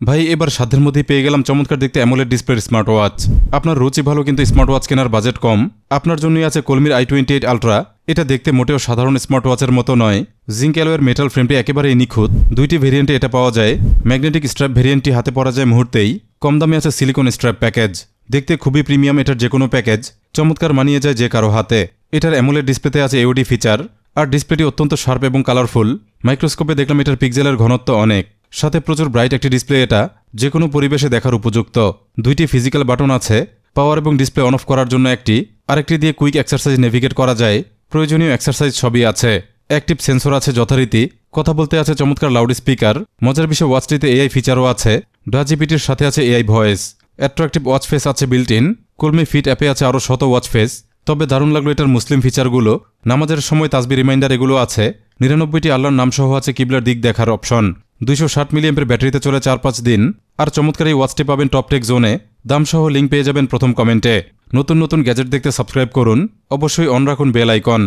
ভাই এবার সাধ্যের মধ্যেই পেয়ে গেলাম চমৎকার দেখতে অ্যামোলেড ডিসপ্লের স্মার্ট ওয়াচ। আপনার রুচি ভালো কিন্তু স্মার্ট ওয়াচ কেনার বাজেট কম, আপনার জন্যই আছে কলমির i28 আলট্রা। এটা দেখতে মোটেও সাধারণ স্মার্ট ওয়াচের মতো নয়। জিঙ্ক অ্যালয়ের মেটাল ফ্রেমটি একেবারেই নিখুঁত। দুইটি ভেরিয়েন্টে এটা পাওয়া যায়। ম্যাগনেটিক স্ট্র্যাপ ভেরিয়েন্টটি হাতে পরা যায় মুহূর্তেই। কম দামে আছে সিলিকন স্ট্র্যাপ প্যাকেজ। দেখতে খুবই প্রিমিয়াম এটার যে কোনো প্যাকেজ, চমৎকার মানিয়ে যায় যে কারো হাতে। এটার অ্যামোলেড ডিসপ্লেতে আছে AOD ফিচার, আর ডিসপ্লেটি অত্যন্ত শার্প এবং কালারফুল। মাইক্রোস্কোপে দেখলাম এটার পিক্সেলের ঘনত্ব অনেক, সাথে প্রচুর ব্রাইট একটি ডিসপ্লে। এটা যে কোনো পরিবেশে দেখার উপযুক্ত। দুইটি ফিজিক্যাল বাটন আছে, পাওয়ার এবং ডিসপ্লে অন অফ করার জন্য একটি, আরেকটি দিয়ে কুইক এক্সারসাইজ নেভিগেট করা যায়। প্রয়োজনীয় এক্সারসাইজ সবই আছে। অ্যাক্টিভ সেন্সর আছে যথারীতি, কথা বলতে আছে চমৎকার লাউড স্পিকার। মজার বিষয় ওয়াচটিতে AI ফিচারও আছে। DAGPTর সাথে আছে AI voice. Attractive watch face আছে বিল্ট ইন। কলমি ফিট অ্যাপে আছে আরও শত ওয়াচ ফেস। তবে দারুণ লাগলো এটার মুসলিম ফিচারগুলো। নামাজের সময় তাসবি রিমাইন্ডার এগুলো আছে। 99টি আল্লাহর নাম সহ আছে কিবলার দিক দেখার অপশন। 260 মিলিঅ্যাম্পের ব্যাটারিতে চলে 4-5 দিন। আর চমৎকার এই ওয়াচটি পাবেন টপটেক জোনে। দাম সহ লিঙ্ক পেয়ে যাবেন প্রথম কমেন্টে। নতুন নতুন গ্যাজেট দেখতে সাবস্ক্রাইব করুন, অবশ্যই অন রাখুন বেল আইকন।